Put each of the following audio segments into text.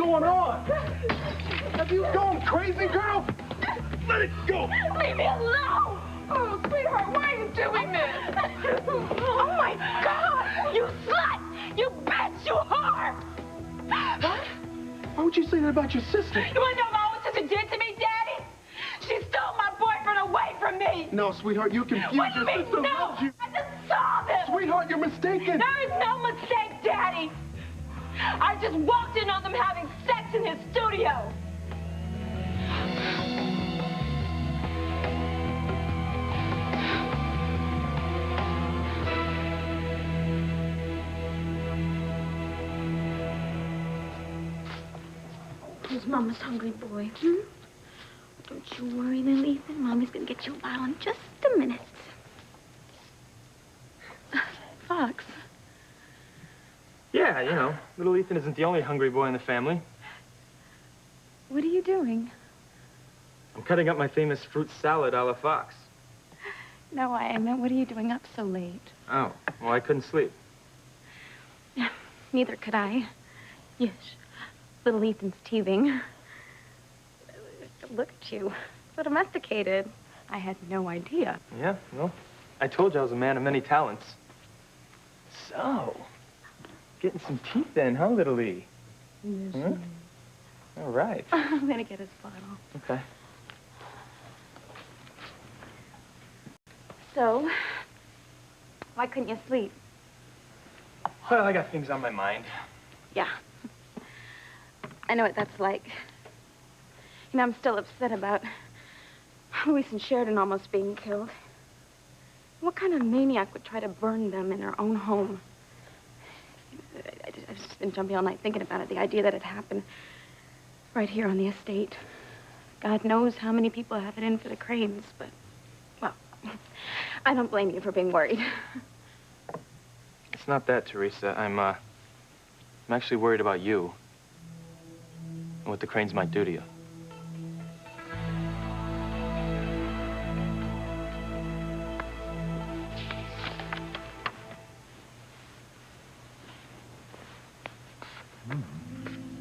going on? Have you gone crazy, girl? Let it go. Leave me alone. Oh, sweetheart, why are you doing this? Oh, my God. You slut. You bitch. You whore. What? Why would you say that about your sister? You want to know what my sister did to me, Daddy? She stole my boyfriend away from me. No, sweetheart, you confused. What do you Your mean, sister no? loves you. I just saw this. Sweetheart, you're mistaken. There is no mistake, Daddy. I just walked in on them having sex in his studio. Who's Mama's hungry boy, hmm? Don't you worry, little Ethan. Mommy's gonna get you a bottle in just a minute. Fox. Yeah, you know, little Ethan isn't the only hungry boy in the family. What are you doing? I'm cutting up my famous fruit salad a la Fox. No, I meant, what are you doing up so late? Oh, well, I couldn't sleep. Neither could I. Yes, little Ethan's teething. Look at you, so domesticated. I had no idea. Yeah, well, I told you I was a man of many talents. So, getting some teeth in, huh, little E? Yes. Huh? All right. I'm gonna get his bottle. Okay. So, why couldn't you sleep? Well, I got things on my mind. Yeah. I know what that's like. You know, I'm still upset about Luis and Sheridan almost being killed. What kind of maniac would try to burn them in their own home? I've just been jumping all night thinking about it. The idea that it happened right here on the estate. God knows how many people have it in for the Cranes, but, well, I don't blame you for being worried. It's not that, Teresa. I'm actually worried about you and what the Cranes might do to you.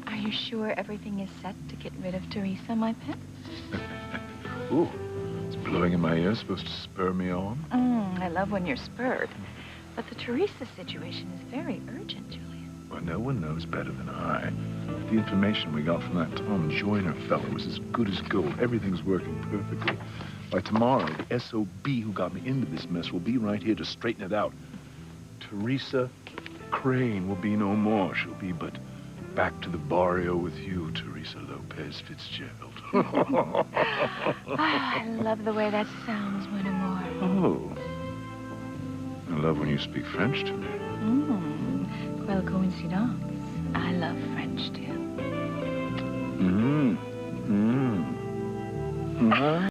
Are you sure everything is set to get rid of Teresa, my pet? Ooh, it's blowing in my ear, supposed to spur me on. I love when you're spurred. But the Teresa situation is very urgent, Julian. Well, no one knows better than I. The information we got from that Tom Joyner fellow was as good as gold. Everything's working perfectly. By tomorrow, the SOB who got me into this mess will be right here to straighten it out. Teresa Crane will be no more. She'll be but back to the barrio with you, Teresa Lopez Fitzgerald. I love the way that sounds, mon amour. Oh. I love when you speak French to me. Quelle coincidence. I love French, too. Wow.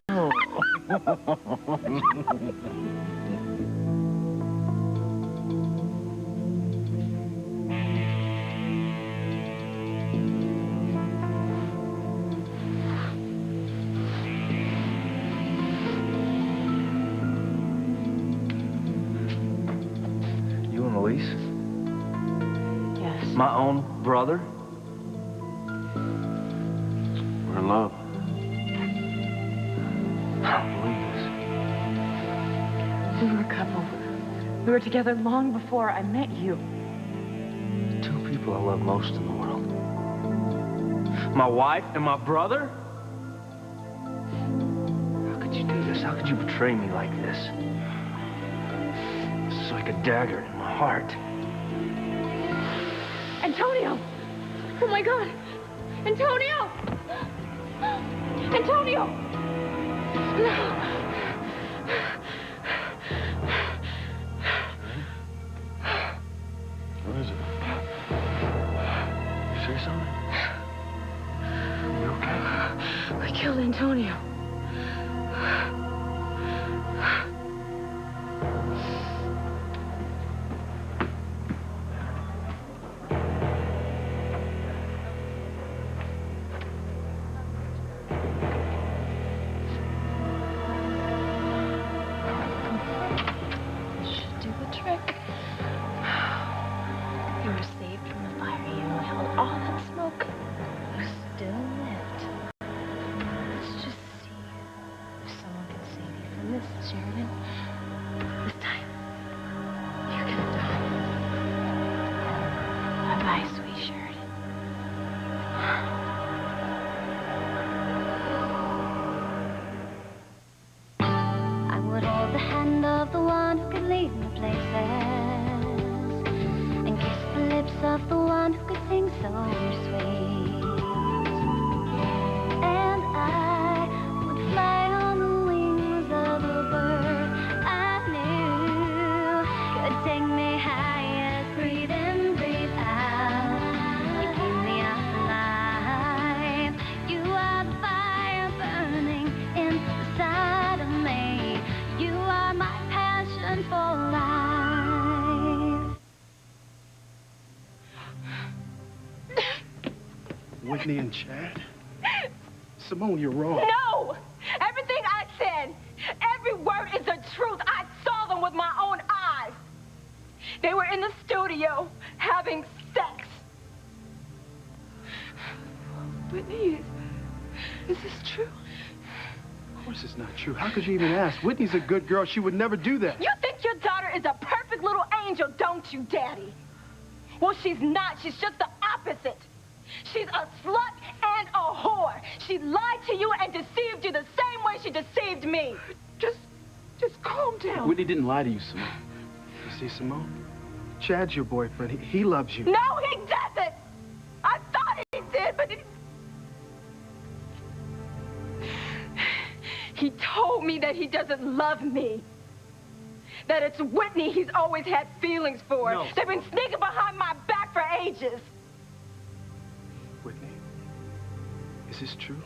Yes. My own brother? We're in love. I don't believe this. We were a couple. We were together long before I met you. The two people I love most in the world. My wife and my brother? How could you do this? How could you betray me like this? This is like a dagger in my heart. Antonio! Oh, my God! Antonio! Antonio! No! What is it? You say something? You okay? We killed Antonio. Whitney and Chad? Simone, you're wrong. No! Everything I said, every word is the truth. I saw them with my own eyes. They were in the studio having sex. Whitney, is this true? Of course it's not true. How could you even ask? Whitney's a good girl. She would never do that. You think your daughter is a perfect little angel, don't you, Daddy? Well, she's not. She's just the opposite. She's a slut and a whore. She lied to you and deceived you the same way she deceived me. Just calm down. Whitney didn't lie to you, Simone. You see, Simone? Chad's your boyfriend. He loves you. No, he doesn't. I thought he did, but he told me that he doesn't love me. That it's Whitney he's always had feelings for. No. They've been sneaking behind my back for ages. Whitney, is this true?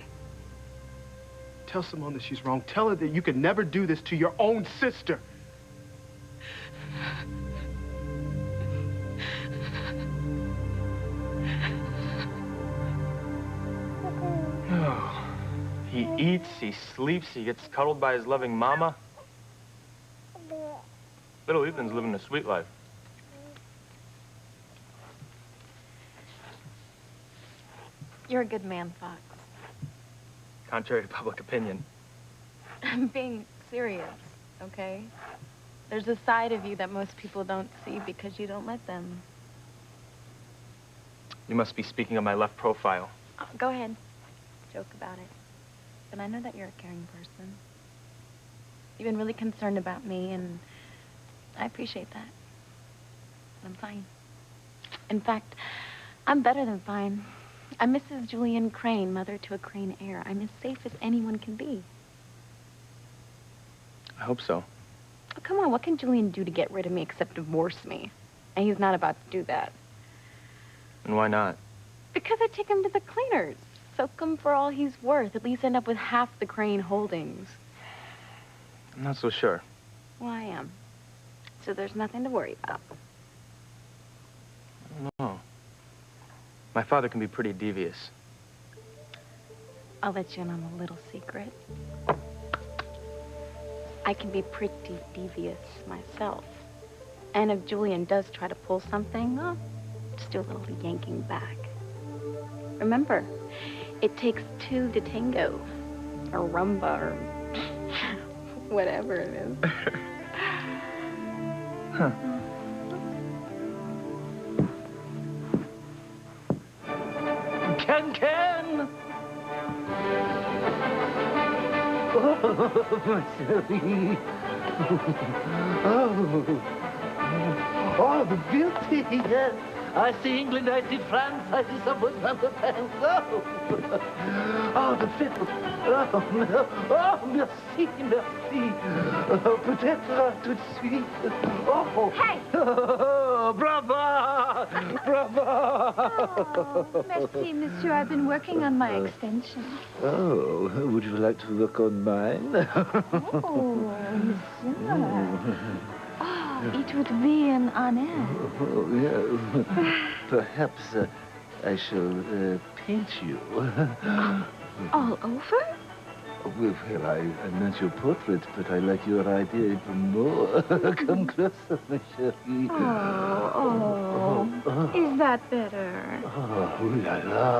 Tell Simone that she's wrong. Tell her that you could never do this to your own sister. Oh, he eats, he sleeps, he gets cuddled by his loving mama. Little Ethan's living a sweet life. You're a good man, Fox. Contrary to public opinion. I'm being serious, okay? There's a side of you that most people don't see because you don't let them. You must be speaking of my left profile. Oh, go ahead. Joke about it. But I know that you're a caring person. You've been really concerned about me, and I appreciate that. I'm fine. In fact, I'm better than fine. I'm Mrs. Julian Crane, mother to a Crane heir. I'm as safe as anyone can be. I hope so. Oh, come on, what can Julian do to get rid of me except divorce me? And he's not about to do that. And why not? Because I take him to the cleaners. Soak him for all he's worth. At least end up with half the Crane holdings. I'm not so sure. Well, I am. So there's nothing to worry about. I don't know. My father can be pretty devious. I'll let you in on a little secret. I can be pretty devious myself. And if Julian does try to pull something, well, just do a little yanking back. Remember, it takes two to tango. Or rumba, or whatever it is. Huh. Can. Oh, my silly. Oh, the beauty, yes. I see England, I see France, I see someone from the pants. Oh, the fit. Oh, merci, merci. Oh, peut-être tout de suite. Oh. Hey! Oh, bravo! Bravo! Oh, merci, monsieur. I've been working on my extension. Oh, would you like to look on mine? Oh, monsieur. Oh, it would be an honor. Oh, yeah. Perhaps I shall paint you. All over? Well, I meant your portrait, but I like your idea even more. Come closer, my chérie. Oh. Is that better? Oh, ooh la la.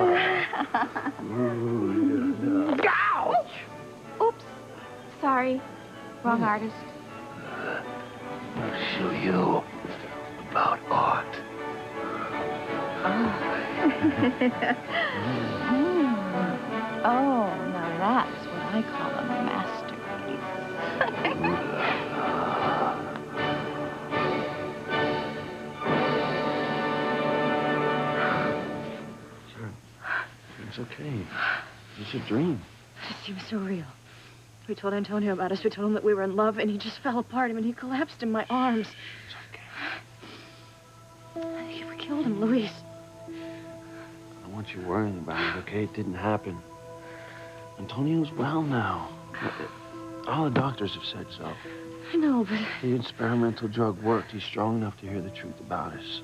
Ooh la la. Ouch! Oops. Sorry. Wrong artist. I'll show you about art. Oh, now that's what I call a masterpiece. It's okay. It's a dream. It seems so real. We told Antonio about us. We told him that we were in love, and he just fell apart. I mean, he collapsed in my arms. It's okay. I think we killed him, Luis. I don't want you worrying about it, okay? It didn't happen. Antonio's well now. All the doctors have said so. I know, but... The experimental drug worked. He's strong enough to hear the truth about us.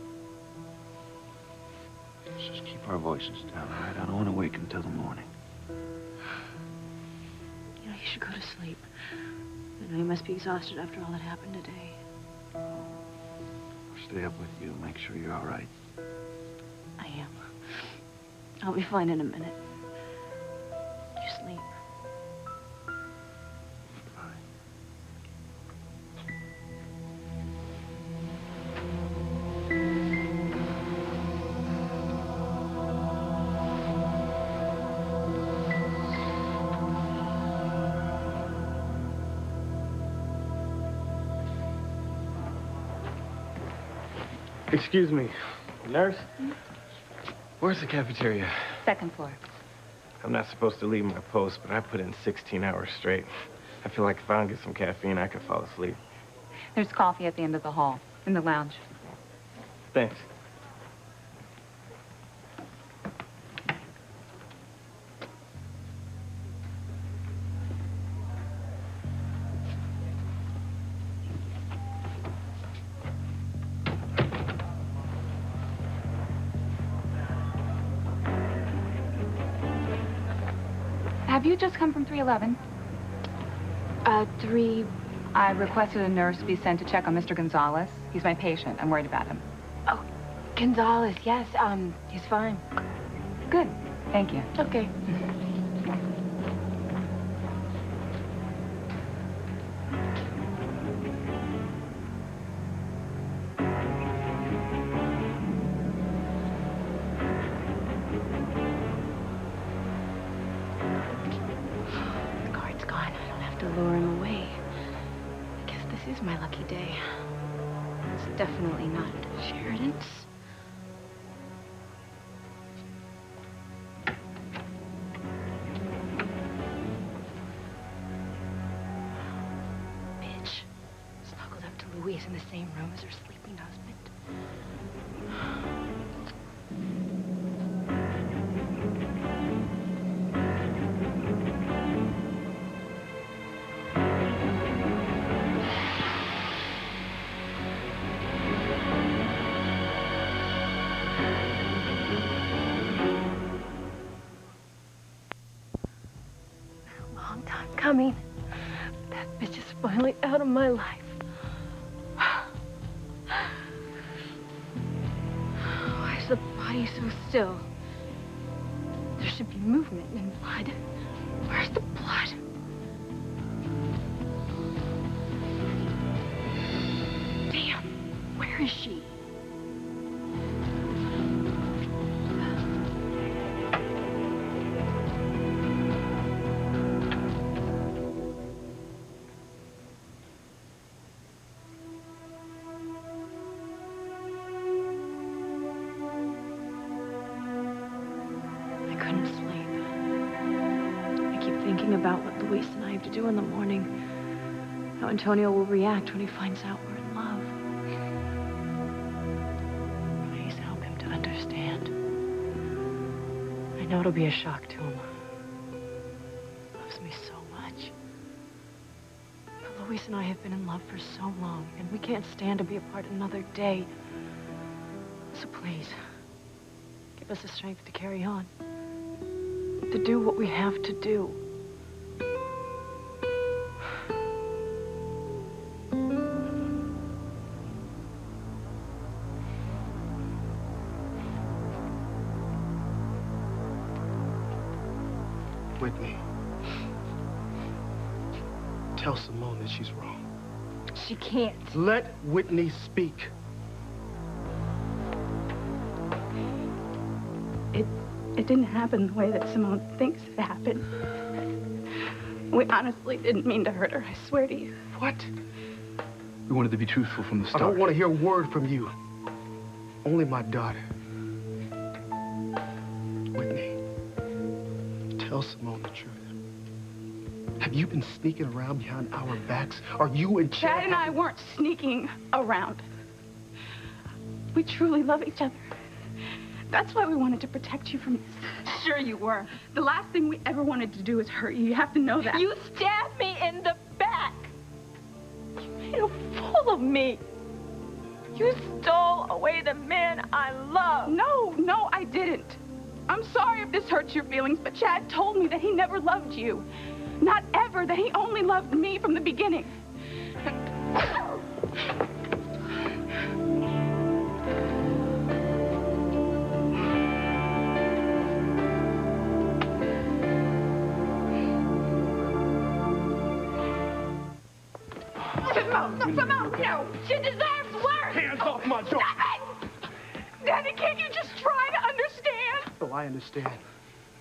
Let's just keep our voices down, all right? I don't want to wake until the morning. You know, you should go to sleep. I know you must be exhausted after all that happened today. I'll stay up with you and make sure you're all right. I am. I'll be fine in a minute. You sleep. Excuse me, nurse? Where's the cafeteria? Second floor. I'm not supposed to leave my post, but I put in 16 hours straight. I feel like if I don't get some caffeine, I could fall asleep. There's coffee at the end of the hall, in the lounge. Thanks. Have you just come from 311? I requested a nurse be sent to check on Mr. Gonzalez. He's my patient. I'm worried about him. Oh, Gonzalez, yes. He's fine. Good. Thank you. Okay. My lucky day. It's definitely not Sheridan's. Bitch. Snuggled up to Louise in the same room as her sleeping husband. Coming. That bitch is finally out of my life. Why is the body so still? There should be movement and blood. Where's the blood? Damn, where is she? About what Luis and I have to do in the morning. How Antonio will react when he finds out we're in love. Please help him to understand. I know it'll be a shock to him. He loves me so much. But Luis and I have been in love for so long, and we can't stand to be apart another day. So please, give us the strength to carry on. To do what we have to do. Whitney, tell Simone that she's wrong. She can't. Let Whitney speak. It didn't happen the way that Simone thinks it happened. We honestly didn't mean to hurt her, I swear to you. What? We wanted to be truthful from the start. I don't want to hear a word from you. Only my daughter. Whitney, tell Simone the truth. Have you been sneaking around behind our backs? Are you and Chad... Chad and I weren't sneaking around. We truly love each other. That's why we wanted to protect you from this. Sure you were. The last thing we ever wanted to do is hurt you. You have to know that. You stabbed me in the back. You made a fool of me. You stole stole away the man I love. No, I didn't. I'm sorry if this hurts your feelings, but Chad told me that he never loved you. Not ever, that he only loved me from the beginning. Simone, no! She deserves worse! Hands off my daughter! Stop it! Daddy, can't you just try to understand? Oh, I understand.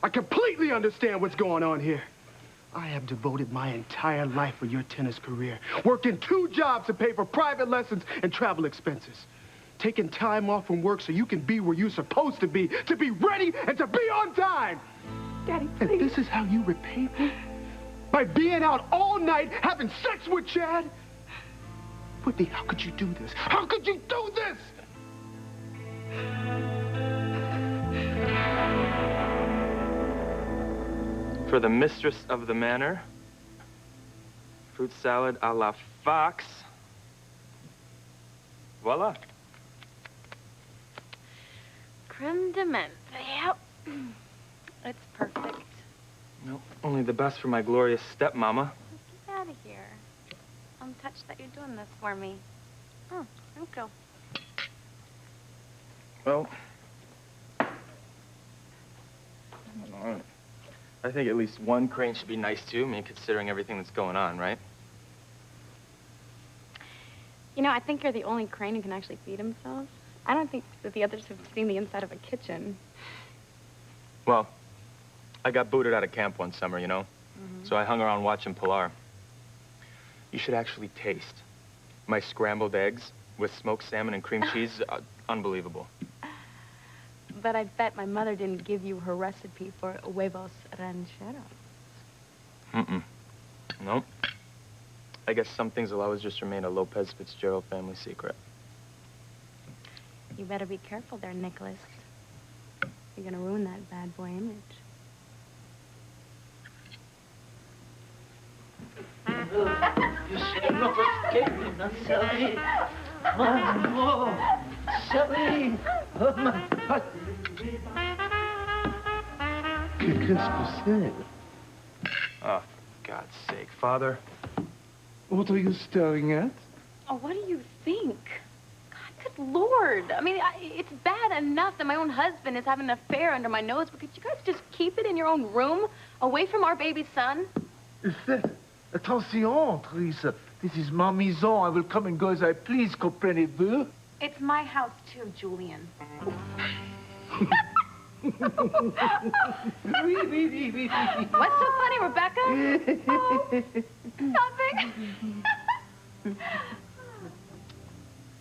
I completely understand what's going on here. I have devoted my entire life for your tennis career, working 2 jobs to pay for private lessons and travel expenses, taking time off from work so you can be where you're supposed to be ready and to be on time. Daddy, please. And this is how you repay me? By being out all night having sex with Chad? Whitney, how could you do this? How could you do this? For the mistress of the manor, fruit salad a la Fox. Voila. Creme de menthe. Yep. It's perfect. No, only the best for my glorious stepmama. Get out of here. I'm touched that you're doing this for me. Oh, thank you. Well, I think at least one crane should be nice to me, considering everything that's going on, right? You know, I think you're the only crane who can actually feed himself. I don't think that the others have seen the inside of a kitchen. Well, I got booted out of camp one summer, you know? So I hung around watching Pilar. You should actually taste my scrambled eggs with smoked salmon and cream cheese. Unbelievable. But I bet my mother didn't give you her recipe for huevos rancheros. Mm-mm. Nope. I guess some things will always just remain a Lopez Fitzgerald family secret. You better be careful there, Nicholas. You're gonna ruin that bad boy image. You should not escape me, now, Sally. My more. Sally. Oh, my God. Qu'est-ce que c'est? Oh, for God's sake, Father. What are you staring at? Oh, what do you think? God, good Lord. I mean, it's bad enough that my own husband is having an affair under my nose, but could you guys just keep it in your own room, away from our baby son? Attention, Therese. This is ma maison. I will come and go as I please, comprenez-vous? It's my house, too, Julian. What's so funny, Rebecca? Oh, nothing.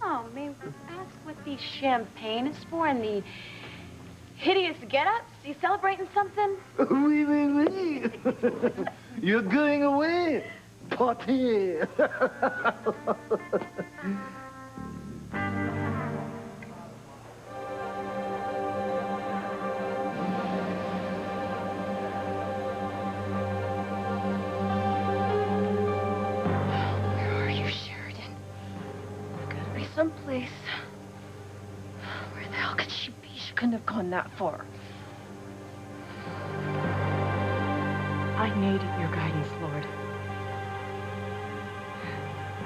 Oh, may we ask what the champagne is for and the hideous get-ups? You celebrating something? Oui, oui, oui. You're going away. Party. Someplace. Where the hell could she be? She couldn't have gone that far. I need your guidance, Lord.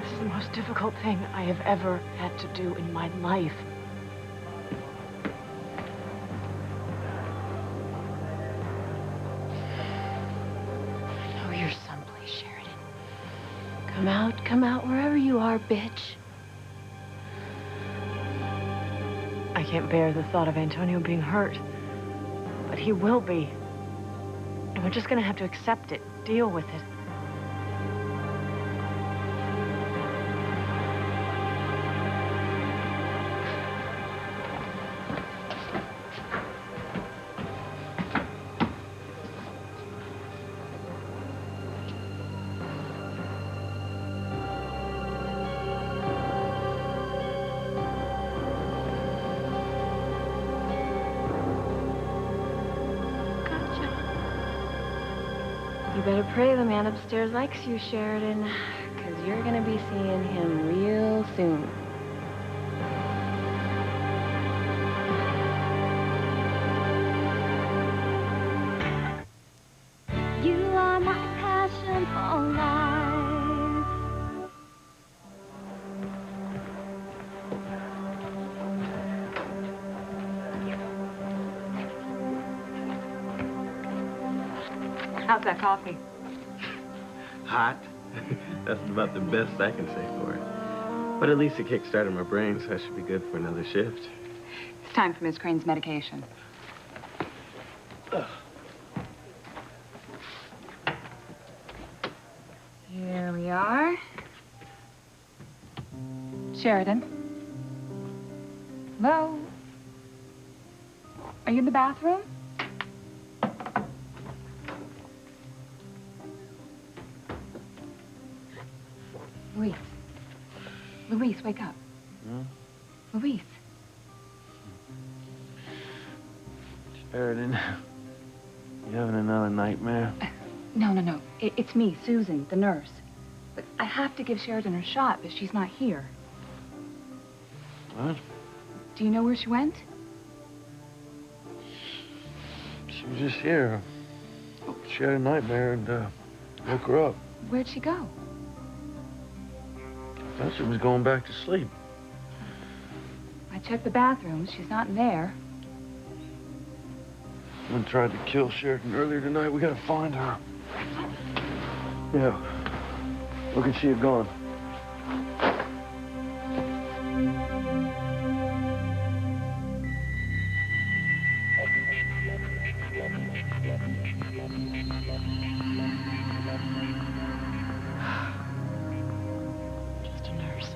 This is the most difficult thing I have ever had to do in my life. I know you're someplace, Sheridan. Come out wherever you are, bitch. I can't bear the thought of Antonio being hurt. But he will be. And we're just gonna have to accept it, deal with it. You better pray the man upstairs likes you, Sheridan, because you're going to be seeing him real soon. How's that coffee? Hot. That's about the best I can say for it. But at least it kick-started my brain, so I should be good for another shift. It's time for Miss Crane's medication. Here we are. Sheridan. Hello? Are you in the bathroom? Luis. Luis, wake up. Luis. Sheridan, you having another nightmare? No. It's me, Susan, the nurse. But I have to give Sheridan her shot, but she's not here. What? Do you know where she went? She was just here. She had a nightmare and woke her up. Where'd she go? I thought she was going back to sleep. I checked the bathrooms. She's not in there. Someone tried to kill Sheridan earlier tonight. We gotta find her. Yeah. Where could she have gone? Just a nurse.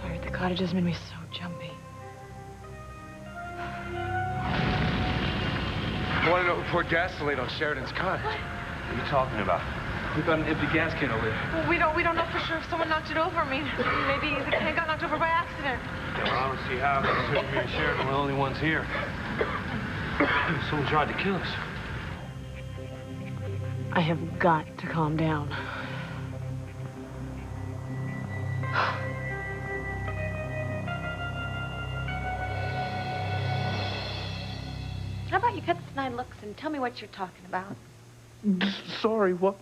Fire at the cottages made me so jumpy. I want to pour gasoline on Sheridan's cottage. What are you talking about? We've got an empty gas can over there. Well, we don't know for sure if someone knocked it over. I mean, maybe the can got knocked over by accident. Yeah, well, I don't see how. Me and Sheridan were the only ones here. Someone tried to kill us. I have got to calm down. How about you cut the snide looks and tell me what you're talking about? Sorry, what?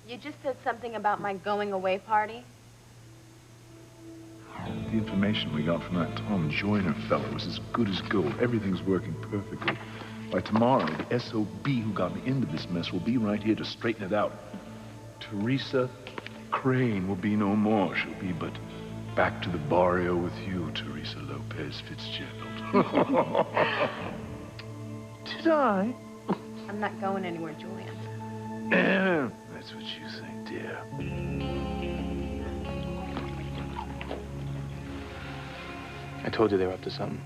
You just said something about my going away party. The information we got from that Tom Joyner fellow was as good as gold. Everything's working perfectly. By tomorrow, the SOB who got me into this mess will be right here to straighten it out. Teresa Crane will be no more. She'll be but back to the barrio with you, Teresa Lopez Fitzgerald. Did I? I'm not going anywhere, Julian. That's what you think, dear. I told you they were up to something.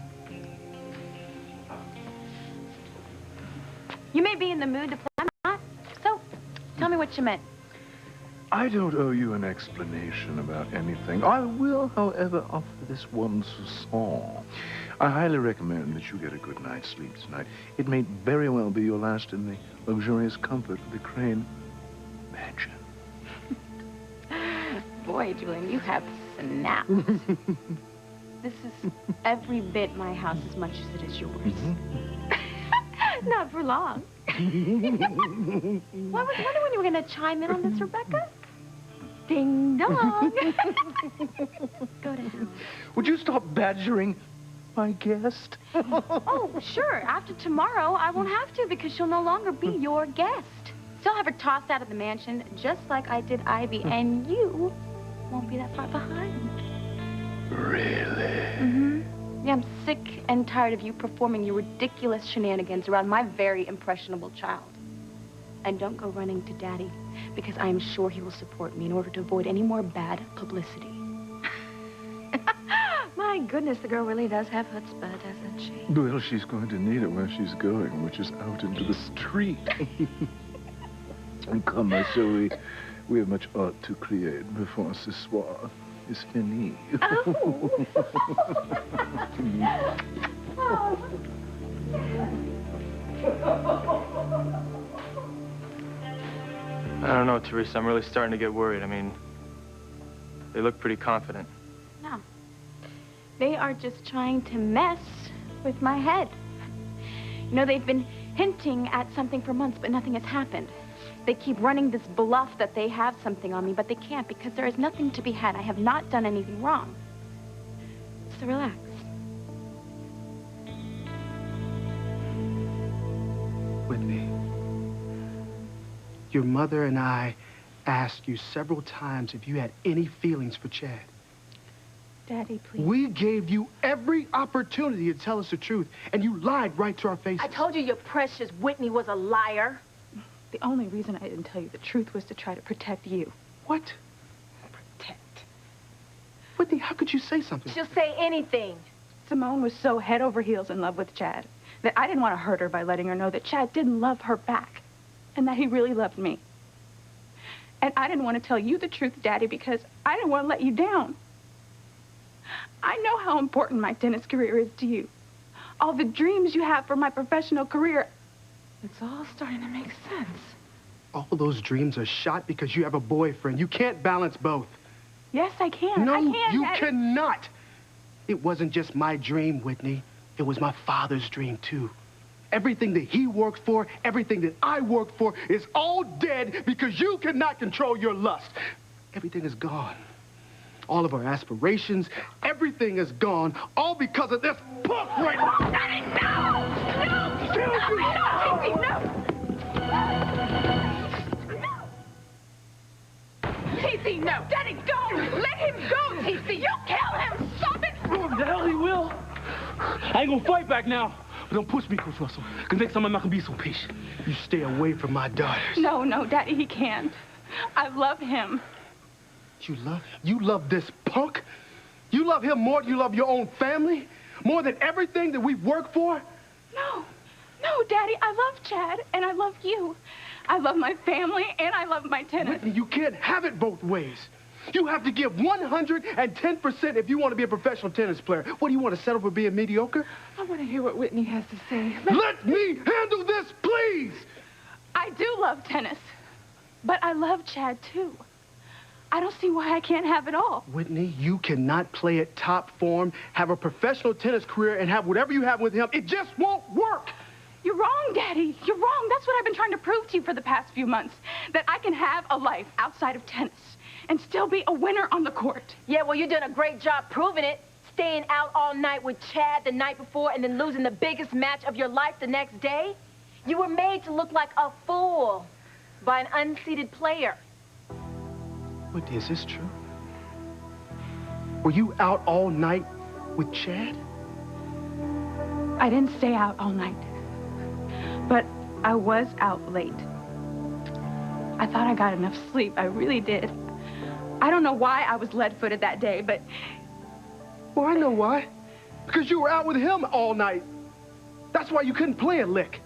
You may be in the mood to play. I'm not. So, tell me what you meant. I don't owe you an explanation about anything. I will, however, offer this one soupçon. I highly recommend that you get a good night's sleep tonight. It may very well be your last in the luxurious comfort of the Crane mansion. Boy, Julian, you have snapped. This is every bit my house as much as it is yours. Not for long. Well, I was wondering when you were going to chime in on this, Rebecca. Ding dong. Go to hell. Would you stop badgering my guest? Oh, sure. After tomorrow, I won't have to because she'll no longer be your guest. Still have her tossed out of the mansion, just like I did Ivy, and you won't be that far behind. Really? Mm-hmm. Yeah, I'm sick and tired of you performing your ridiculous shenanigans around my very impressionable child. And don't go running to Daddy, because I am sure he will support me in order to avoid any more bad publicity. My goodness, the girl really does have chutzpah, doesn't she? Well, she's going to need it where she's going, which is out into the street. And come, my shall we have much art to create before ce soir is fini. Oh. I don't know, Teresa. I'm really starting to get worried. I mean, they look pretty confident. No. They are just trying to mess with my head. You know, they've been hinting at something for months, but nothing has happened. They keep running this bluff that they have something on me, but they can't because there is nothing to be had. I have not done anything wrong. So relax. Whitney, your mother and I asked you several times if you had any feelings for Chad. Daddy, please. We gave you every opportunity to tell us the truth, and you lied right to our faces. I told you your precious Whitney was a liar. The only reason I didn't tell you the truth was to try to protect you. What? Protect. Whitney, how could you say something? She'll say anything. Simone was so head over heels in love with Chad that I didn't want to hurt her by letting her know that Chad didn't love her back and that he really loved me. And I didn't want to tell you the truth, Daddy, because I didn't want to let you down. I know how important my tennis career is to you. All the dreams you have for my professional career. It's all starting to make sense. All those dreams are shot because you have a boyfriend. You can't balance both. Yes, I can. No, I can, you Daddy. cannot. It wasn't just my dream, Whitney. It was my father's dream, too. Everything that he worked for, everything that I worked for is all dead because you cannot control your lust. Everything is gone. All of our aspirations, everything is gone, all because of this punk right now. Daddy, no! No! TC, no! Daddy, don't! Let him go, TC! You kill him! Stop it! The hell he will. I ain't gonna fight back now. But don't push me, Coach Russell, because next time I'm not gonna be so patient. You stay away from my daughters. No, Daddy, he can't. I love him. You love him? You love this punk? You love him more than you love your own family? More than everything that we've worked for? No, Daddy, I love Chad, and I love you. I love my family, and I love my tennis. Whitney, you can't have it both ways. You have to give 110% if you want to be a professional tennis player. What, do you want to settle for being mediocre? I want to hear what Whitney has to say. Let me handle this, please! I do love tennis, but I love Chad, too. I don't see why I can't have it all. Whitney, you cannot play at top form, have a professional tennis career, and have whatever you have with him. It just won't work. You're wrong, Daddy. You're wrong. That's what I've been trying to prove to you for the past few months, that I can have a life outside of tennis and still be a winner on the court. Yeah, well, you're doing a great job proving it. Staying out all night with Chad the night before and then losing the biggest match of your life the next day. You were made to look like a fool by an unseeded player. Whitney, is this true? Were you out all night with Chad? I didn't stay out all night, but I was out late. I thought I got enough sleep. I really did. I don't know why I was lead-footed that day, but... Well, I know why. Because you were out with him all night. That's why you couldn't play a lick.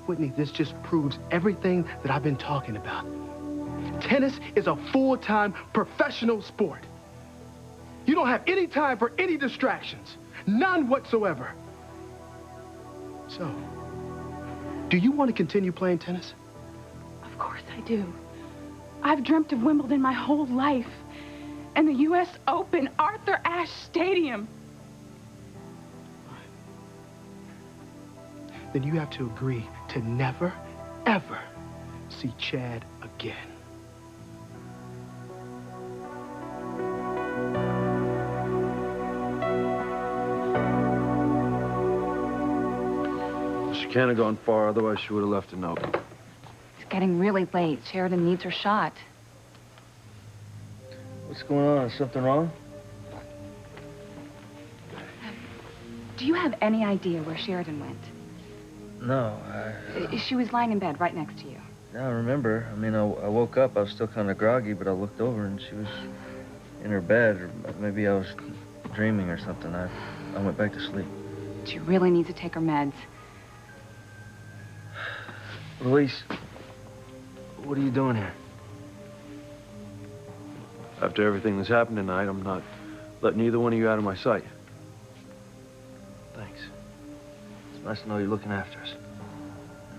Whitney, this just proves everything that I've been talking about. Tennis is a full-time professional sport. You don't have any time for any distractions. None whatsoever. So, do you want to continue playing tennis? Of course I do. I've dreamt of Wimbledon my whole life. And the U.S. Open, Arthur Ashe Stadium. Then you have to agree to never, ever see Chad again. She can't have gone far, otherwise she would have left a note. It's getting really late. Sheridan needs her shot. What's going on? Is something wrong? Do you have any idea where Sheridan went? No, She was lying in bed right next to you. I don't remember. I mean, I woke up, I was still kind of groggy, but I looked over and she was in her bed, or maybe I was dreaming or something. I went back to sleep. She really needs to take her meds. Luis, what are you doing here? After everything that's happened tonight, I'm not letting either one of you out of my sight. Thanks. It's nice to know you're looking after us.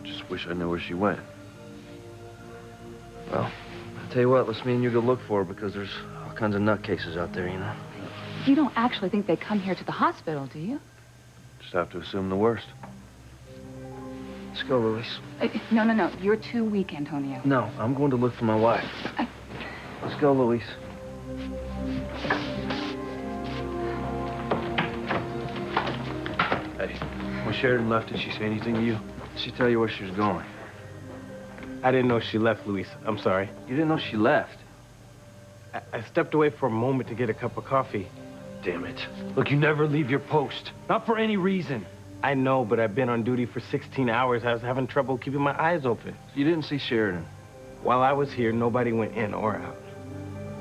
I just wish I knew where she went. Well, I'll tell you what, let's me and you go look for her, because there's all kinds of nutcases out there, you know? You don't actually think they come here to the hospital, do you? Just have to assume the worst. Let's go, Luis. No. You're too weak, Antonio. No, I'm going to look for my wife. Let's go, Luis. Hey, when Sheridan left, did she say anything to you? Did she tell you where she was going? I didn't know she left, Luis. I'm sorry. You didn't know she left? I stepped away for a moment to get a cup of coffee. Damn it. Look, you never leave your post. Not for any reason. I know, but I've been on duty for 16 hours. I was having trouble keeping my eyes open. You didn't see Sheridan? While I was here, nobody went in or out.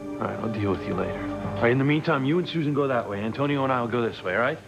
All right, I'll deal with you later. All right, in the meantime, you and Susan go that way. Antonio and I will go this way, all right?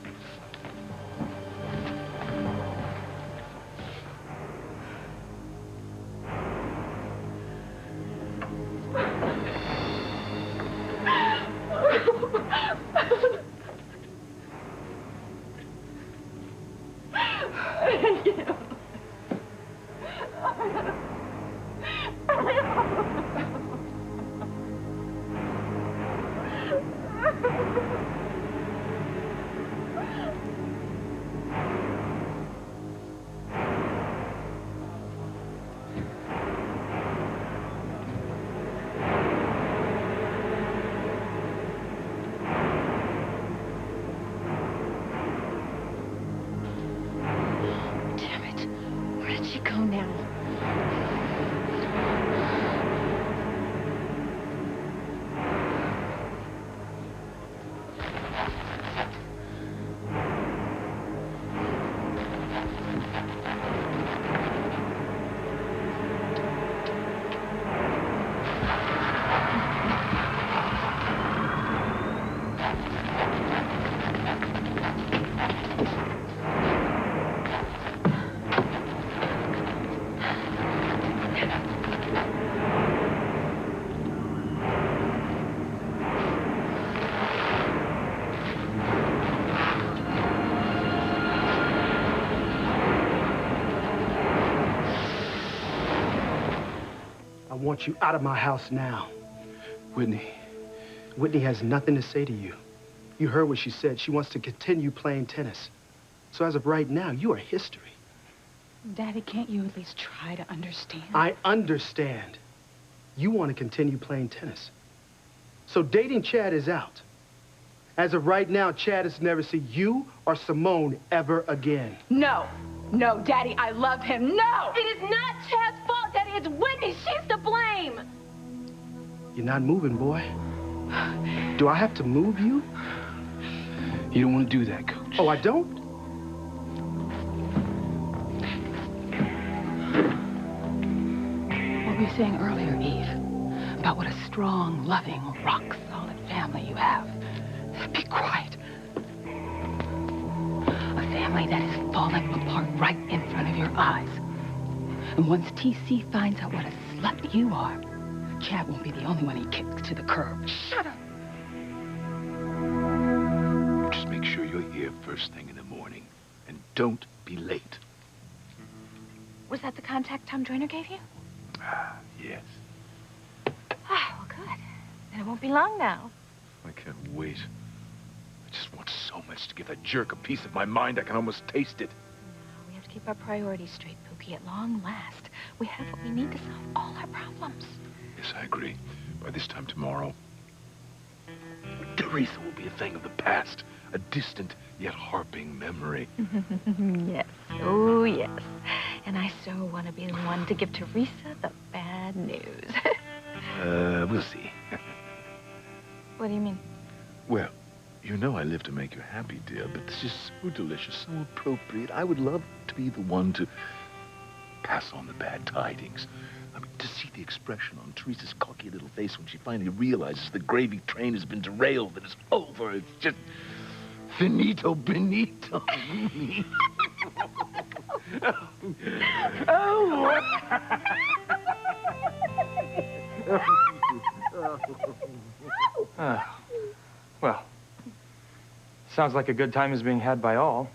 I want you out of my house now. Whitney. Whitney has nothing to say to you. You heard what she said. She wants to continue playing tennis. So as of right now, you are history. Daddy, can't you at least try to understand? I understand. You want to continue playing tennis. So dating Chad is out. As of right now, Chad has never seen you or Simone ever again. No. No, Daddy, I love him. No! It is not Chad's fault, Daddy. It's Whitney. She's to blame. You're not moving, boy. Do I have to move you? You don't want to do that, Coach. Oh, I don't? What were you saying earlier, Eve? About what a strong, loving, rock-solid family you have. Be quiet. A family that is falling apart right in front of your eyes. And once TC finds out what a slut you are, Chad won't be the only one he kicks to the curb. Shut up! Just make sure you're here first thing in the morning. And don't be late. Was that the contact Tom Joyner gave you? Ah, yes. Ah, well, good. Then it won't be long now. I can't wait. I just want so much to give that jerk a piece of my mind I can almost taste it. We have to keep our priorities straight, Pookie. At long last, we have what we need to solve all our problems. Yes, I agree. By this time tomorrow, Teresa will be a thing of the past. A distant yet harping memory. Yes. Oh, yes. And I so want to be the one to give Teresa the bad news. We'll see. What do you mean? Well, you know I live to make you happy, dear, but this is so delicious, so appropriate. I would love to be the one to pass on the bad tidings. I mean, to see the expression on Teresa's cocky little face when she finally realizes the gravy train has been derailed, that it's over. It's just finito, benito. Oh. Well, sounds like a good time is being had by all.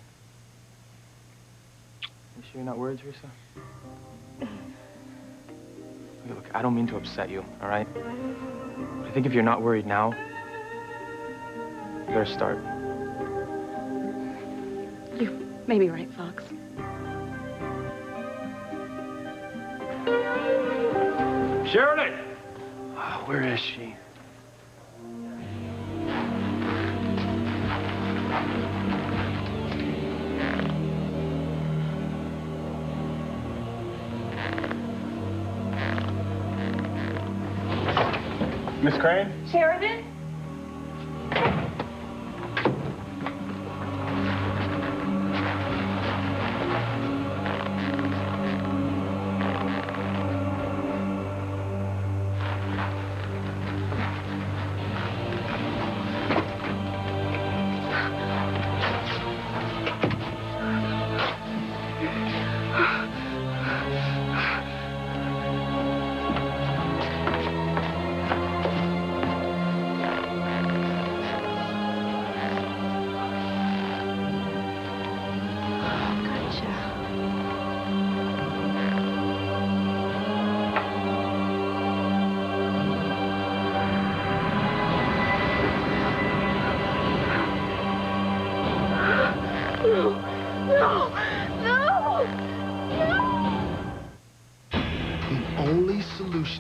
You sure you're not worried, Teresa? Look, I don't mean to upset you, all right? But I think if you're not worried now, you better start. You may be right, Fox. Sheridan! Oh, where is she? Miss Crane? Sheridan?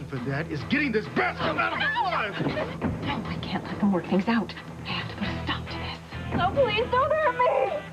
For that is getting this bastard out of my life. No, I can't let them work things out. I have to put a stop to this. No, please don't hurt me.